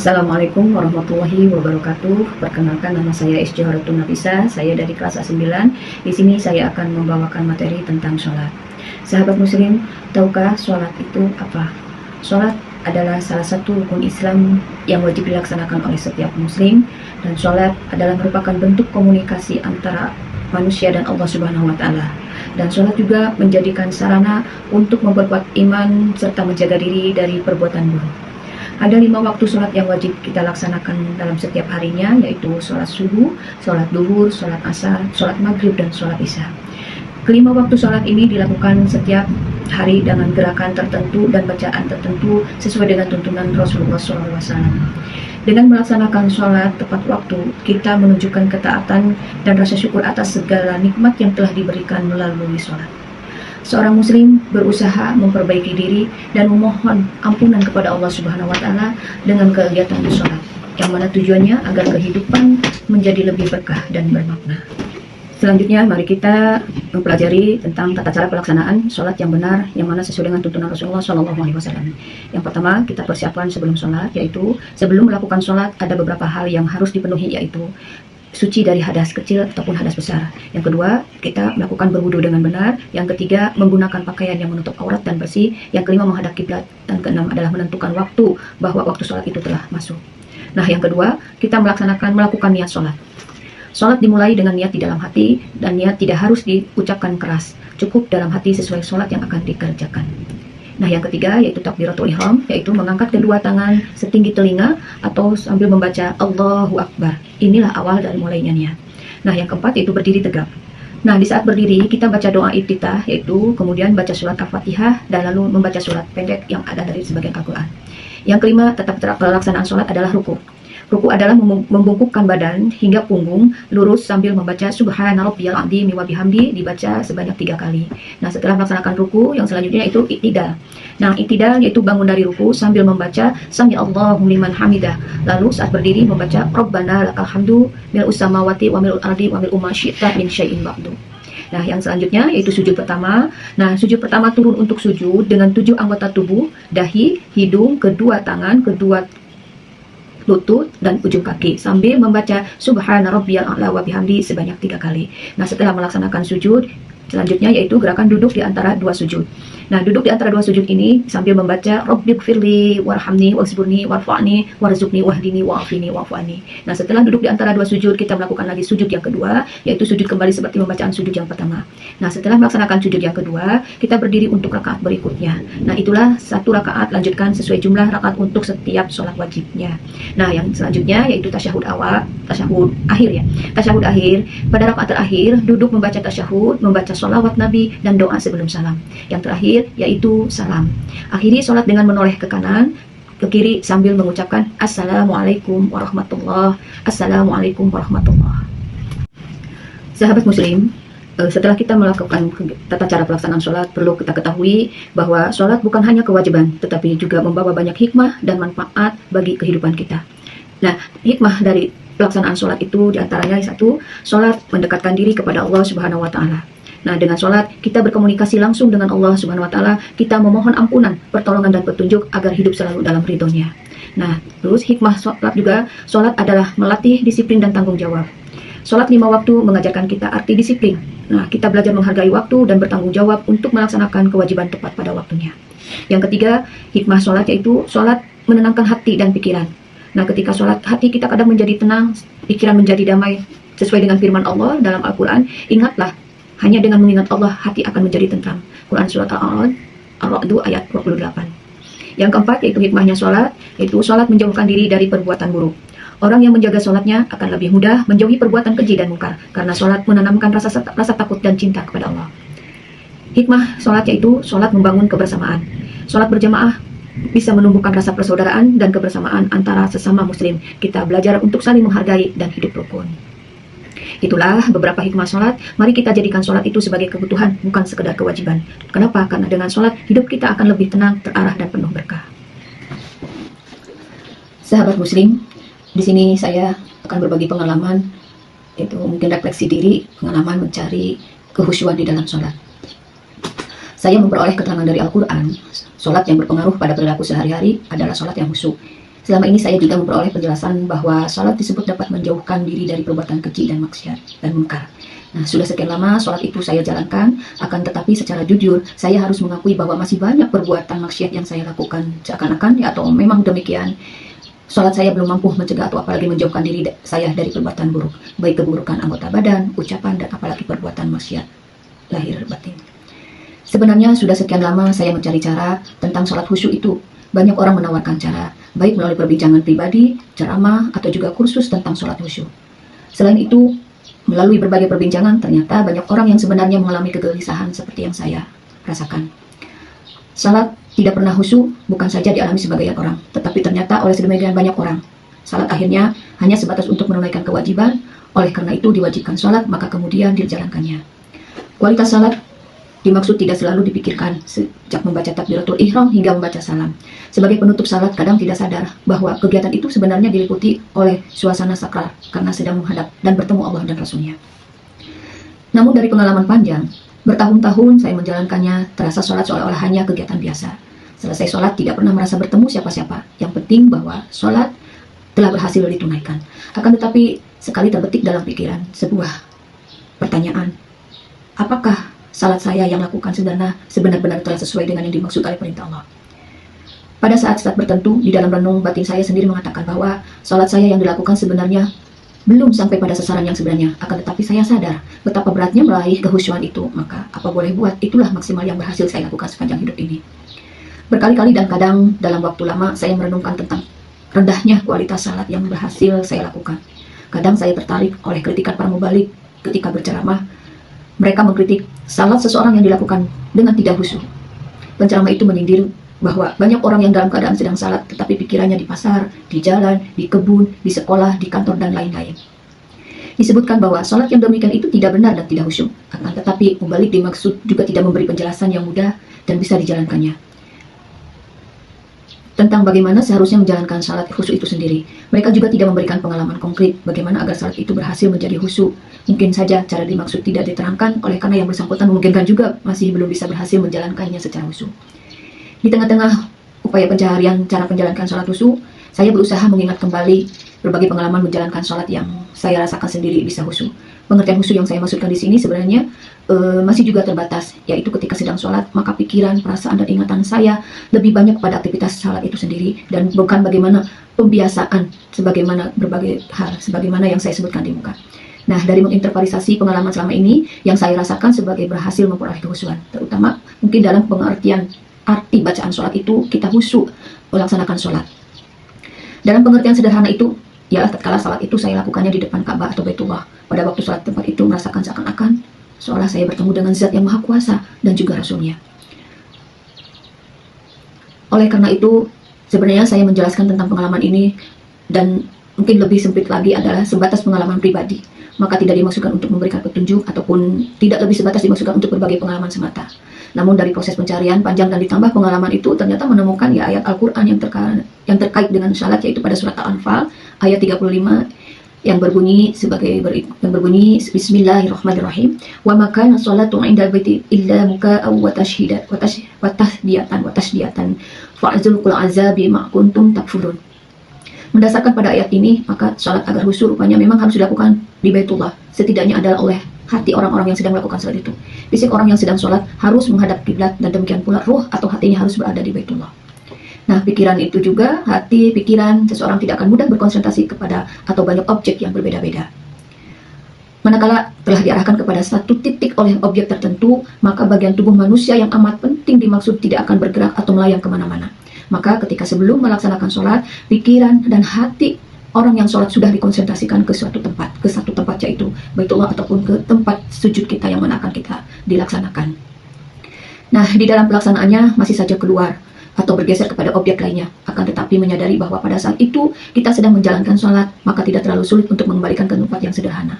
Assalamualaikum warahmatullahi wabarakatuh. Perkenalkan, nama saya Isjaharatun Nafisa. Saya dari kelas A9. Di sini saya akan membawakan materi tentang sholat. Sahabat muslim, tahukah sholat itu apa? Sholat adalah salah satu rukun Islam yang wajib dilaksanakan oleh setiap muslim, dan sholat adalah merupakan bentuk komunikasi antara manusia dan Allah Subhanahu wa Ta'ala. Dan sholat juga menjadikan sarana untuk memperkuat iman serta menjaga diri dari perbuatan buruk. Ada 5 waktu sholat yang wajib kita laksanakan dalam setiap harinya, yaitu sholat subuh, sholat duhur, sholat asar, sholat maghrib, dan sholat isya. Kelima waktu sholat ini dilakukan setiap hari dengan gerakan tertentu dan bacaan tertentu sesuai dengan tuntunan Rasulullah SAW. Dengan melaksanakan sholat tepat waktu, kita menunjukkan ketaatan dan rasa syukur atas segala nikmat yang telah diberikan melalui sholat. Seorang muslim berusaha memperbaiki diri dan memohon ampunan kepada Allah Subhanahu wa Ta'ala dengan kegiatan sholat, yang mana tujuannya agar kehidupan menjadi lebih berkah dan bermakna. Selanjutnya, mari kita mempelajari tentang tata cara pelaksanaan sholat yang benar, yang mana sesuai dengan tuntunan Rasulullah SAW. Yang pertama, kita persiapkan sebelum sholat, yaitu sebelum melakukan sholat ada beberapa hal yang harus dipenuhi, yaitu suci dari hadas kecil ataupun hadas besar. Yang kedua, kita melakukan berwudu dengan benar. Yang ketiga, menggunakan pakaian yang menutup aurat dan bersih. Yang kelima, menghadap kiblat. Dan keenam adalah menentukan waktu bahwa waktu sholat itu telah masuk. Nah, yang kedua, kita melakukan niat sholat. Sholat dimulai dengan niat di dalam hati, dan niat tidak harus diucapkan keras. Cukup dalam hati sesuai sholat yang akan dikerjakan. Nah, yang ketiga yaitu takbiratul ihram, yaitu mengangkat kedua tangan setinggi telinga atau sambil membaca Allahu Akbar. Inilah awal dari mulainya niat. Nah, yang keempat yaitu berdiri tegak. Nah, di saat berdiri kita baca doa iftitah, yaitu kemudian baca surat Al-Fatihah dan lalu membaca surat pendek yang ada dari sebagian Al-Quran. Yang kelima, tetap pelaksanaan sholat adalah ruku. Ruku adalah membungkukkan badan hingga punggung lurus sambil membaca Subhana rabbiyal adzim wa bihamdi, dibaca sebanyak 3 kali. Nah, setelah melaksanakan ruku, yang selanjutnya itu iktidal. Nah, iktidal yaitu bangun dari ruku sambil membaca Sami Allahu liman hamidah. Lalu saat berdiri membaca Rabbana lakal hamdu mil'us samawati wa mil'ul ardi wa mil'u ma syi'ta min syai'in ba'du. Nah, yang selanjutnya yaitu sujud pertama. Nah, sujud pertama turun untuk sujud dengan 7 anggota tubuh, dahi, hidung, kedua tangan, kedua lutut, dan ujung kaki sambil membaca Subhana rabbiyal a'la wa bihamdi sebanyak 3 kali. Nah, setelah melaksanakan sujud, selanjutnya yaitu gerakan duduk di antara 2 sujud. Nah, duduk di antara 2 sujud ini sambil membaca Rabbighfirli warhamni waghfirni warfa'ni warzuqni wahdini wa'afini wa'fu'ani. Nah, setelah duduk di antara 2 sujud, kita melakukan lagi sujud yang kedua, yaitu sujud kembali seperti pembacaan sujud yang pertama. Nah, setelah melaksanakan sujud yang kedua, kita berdiri untuk rakaat berikutnya. Nah, itulah 1 rakaat, lanjutkan sesuai jumlah rakaat untuk setiap sholat wajibnya. Nah, yang selanjutnya yaitu tasyahud akhir ya. Tasyahud akhir, pada rakaat terakhir duduk membaca tasyahud, membaca sholawat Nabi dan doa sebelum salam. Yang terakhir yaitu salam. Akhiri sholat dengan menoleh ke kanan, ke kiri sambil mengucapkan Assalamualaikum warahmatullah, Assalamualaikum warahmatullah. Sahabat muslim, setelah kita melakukan tata cara pelaksanaan sholat, perlu kita ketahui bahwa sholat bukan hanya kewajiban, tetapi juga membawa banyak hikmah dan manfaat bagi kehidupan kita. Nah, hikmah dari pelaksanaan sholat itu diantaranya 1, sholat mendekatkan diri kepada Allah Subhanahu wa Ta'ala. Nah, dengan sholat kita berkomunikasi langsung dengan Allah Subhanahu wa Ta'ala, kita memohon ampunan, pertolongan dan petunjuk agar hidup selalu dalam ridhonya. Nah, terus hikmah sholat juga, sholat adalah melatih disiplin dan tanggung jawab. Sholat 5 waktu mengajarkan kita arti disiplin. Nah, kita belajar menghargai waktu dan bertanggung jawab untuk melaksanakan kewajiban tepat pada waktunya. Yang ketiga, hikmah sholat yaitu sholat menenangkan hati dan pikiran. Nah, ketika sholat, hati kita kadang menjadi tenang, pikiran menjadi damai. Sesuai dengan firman Allah dalam Al-Quran, ingatlah, hanya dengan mengingat Allah, hati akan menjadi tentram. Quran Surat Al-Ra'd ayat 28. Yang keempat, yaitu hikmahnya sholat, yaitu sholat menjauhkan diri dari perbuatan buruk. Orang yang menjaga sholatnya akan lebih mudah menjauhi perbuatan keji dan mungkar, karena sholat menanamkan rasa takut dan cinta kepada Allah. Hikmah sholat yaitu sholat membangun kebersamaan. Sholat berjamaah bisa menumbuhkan rasa persaudaraan dan kebersamaan antara sesama muslim. Kita belajar untuk saling menghargai dan hidup rukun. Itulah beberapa hikmah sholat. Mari kita jadikan sholat itu sebagai kebutuhan, bukan sekedar kewajiban. Kenapa? Karena dengan sholat, hidup kita akan lebih tenang, terarah, dan penuh berkah. Sahabat muslim, di sini saya akan berbagi pengalaman, itu mungkin refleksi diri, pengalaman mencari kehusyuan di dalam sholat. Saya memperoleh keterangan dari Al-Quran, sholat yang berpengaruh pada perilaku sehari-hari adalah sholat yang khusyuk. Selama ini saya juga memperoleh penjelasan bahwa sholat disebut dapat menjauhkan diri dari perbuatan keji dan maksiat dan munkar. Nah, sudah sekian lama sholat itu saya jalankan, akan tetapi secara jujur, saya harus mengakui bahwa masih banyak perbuatan maksiat yang saya lakukan seakan-akan, ya, atau memang demikian, sholat saya belum mampu mencegah atau apalagi menjauhkan diri saya dari perbuatan buruk, baik keburukan anggota badan, ucapan, dan apalagi perbuatan maksiat lahir batin. Sebenarnya sudah sekian lama saya mencari cara tentang sholat khusyuk itu. Banyak orang menawarkan cara, baik melalui perbincangan pribadi, ceramah, atau juga kursus tentang sholat khusyuk. Selain itu, melalui berbagai perbincangan, ternyata banyak orang yang sebenarnya mengalami kegelisahan seperti yang saya rasakan. Salat tidak pernah khusyuk bukan saja dialami sebagian orang, tetapi ternyata oleh sedemikian banyak orang. Salat akhirnya hanya sebatas untuk menunaikan kewajiban, oleh karena itu diwajibkan salat, maka kemudian dijalankannya. Kualitas salat dimaksud tidak selalu dipikirkan sejak membaca takbiratul ihram hingga membaca salam. Sebagai penutup salat kadang tidak sadar bahwa kegiatan itu sebenarnya diliputi oleh suasana sakral karena sedang menghadap dan bertemu Allah dan Rasul-Nya. Namun dari pengalaman panjang, bertahun-tahun saya menjalankannya, terasa sholat seolah-olah hanya kegiatan biasa. Selesai sholat tidak pernah merasa bertemu siapa-siapa. Yang penting bahwa sholat telah berhasil ditunaikan. Akan tetapi sekali terbetik dalam pikiran sebuah pertanyaan, apakah salat saya yang lakukan sebenar-benar telah sesuai dengan yang dimaksud oleh perintah Allah? Pada saat-saat tertentu di dalam renung batin saya sendiri mengatakan bahwa salat saya yang dilakukan sebenarnya belum sampai pada sasaran yang sebenarnya. Akan tetapi saya sadar betapa beratnya meraih kehusyuan itu. Maka apa boleh buat, itulah maksimal yang berhasil saya lakukan sepanjang hidup ini. Berkali-kali dan kadang dalam waktu lama saya merenungkan tentang rendahnya kualitas salat yang berhasil saya lakukan. Kadang saya tertarik oleh kritikan para mubalik ketika berceramah. Mereka mengkritik salat seseorang yang dilakukan dengan tidak khusyuk. Penceramah itu menyindir bahwa banyak orang yang dalam keadaan sedang salat tetapi pikirannya di pasar, di jalan, di kebun, di sekolah, di kantor, dan lain-lain. Disebutkan bahwa salat yang demikian itu tidak benar dan tidak khusyuk. Akan tetapi mubalik dimaksud juga tidak memberi penjelasan yang mudah dan bisa dijalankannya tentang bagaimana seharusnya menjalankan salat khusyuk itu sendiri. Mereka juga tidak memberikan pengalaman konkret bagaimana agar salat itu berhasil menjadi khusyuk. Mungkin saja cara dimaksud tidak diterangkan oleh karena yang bersangkutan memungkinkan juga masih belum bisa berhasil menjalankannya secara khusyuk. Di tengah-tengah upaya pencaharian cara menjalankan salat khusyuk, saya berusaha mengingat kembali berbagai pengalaman menjalankan salat yang saya rasakan sendiri bisa khusyuk. Pengertian khusyuk yang saya maksudkan di sini sebenarnya masih juga terbatas, yaitu ketika sedang sholat, maka pikiran, perasaan, dan ingatan saya lebih banyak pada aktivitas sholat itu sendiri, dan bukan bagaimana pembiasaan sebagaimana berbagai hal, sebagaimana yang saya sebutkan di muka. Nah, dari menginterpretasi pengalaman selama ini, yang saya rasakan sebagai berhasil memperoleh kehusyuan, terutama mungkin dalam pengertian arti bacaan sholat itu, kita khusyuk melaksanakan sholat. Dalam pengertian sederhana itu, ya tatkala sholat itu saya lakukannya di depan Ka'bah atau Baitullah. Pada waktu sholat tempat itu merasakan seakan-akan seolah saya bertemu dengan Zat yang Maha Kuasa dan juga Rasul-Nya. Oleh karena itu, sebenarnya saya menjelaskan tentang pengalaman ini dan mungkin lebih sempit lagi adalah sebatas pengalaman pribadi. Maka tidak dimaksudkan untuk memberikan petunjuk ataupun tidak lebih sebatas dimaksudkan untuk berbagai pengalaman semata. Namun dari proses pencarian panjang dan ditambah pengalaman itu ternyata menemukan ya ayat Al-Quran yang terkait dengan salat, yaitu pada surat Al-Anfal ayat 35 yang berbunyi Bismillahirrahmanirrahim, wa ma kana sholatu 'inda baiti illa muka'aw wa tashdiyatan fa'zulul azabi ma kuntum takfurun. Mendasarkan pada ayat ini, maka salat agar khusyuk rupanya memang harus dilakukan di Baitullah, setidaknya adalah oleh hati orang-orang yang sedang melakukan salat itu. Fisik orang yang sedang salat harus menghadap kiblat, dan demikian pula ruh atau hatinya harus berada di Baitullah. Nah, pikiran itu juga, hati, pikiran, seseorang tidak akan mudah berkonsentrasi kepada atau banyak objek yang berbeda-beda. Manakala telah diarahkan kepada satu titik oleh objek tertentu, maka bagian tubuh manusia yang amat penting dimaksud tidak akan bergerak atau melayang kemana-mana. Maka ketika sebelum melaksanakan sholat, pikiran dan hati orang yang sholat sudah dikonsentrasikan ke satu tempat yaitu Baitullah ataupun ke tempat sujud kita yang mana akan kita dilaksanakan. Nah, di dalam pelaksanaannya masih saja keluar atau bergeser kepada objek lainnya. Akan tetapi menyadari bahwa pada saat itu kita sedang menjalankan sholat, maka tidak terlalu sulit untuk mengembalikan ke tempat yang sederhana.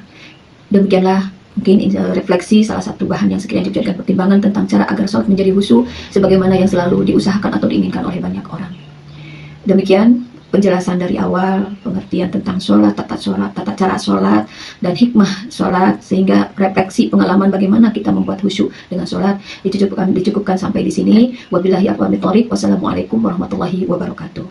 Demikianlah mungkin refleksi salah satu bahan yang sekiranya dijadikan pertimbangan tentang cara agar sholat menjadi khusyuk sebagaimana yang selalu diusahakan atau diinginkan oleh banyak orang. Demikian penjelasan dari awal, pengertian tentang sholat, tata cara sholat, dan hikmah sholat, sehingga refleksi pengalaman bagaimana kita membuat khusyuk dengan sholat dicukupkan sampai di sini. Wabillahi a'lam bishawab. Wassalamualaikum warahmatullahi wabarakatuh.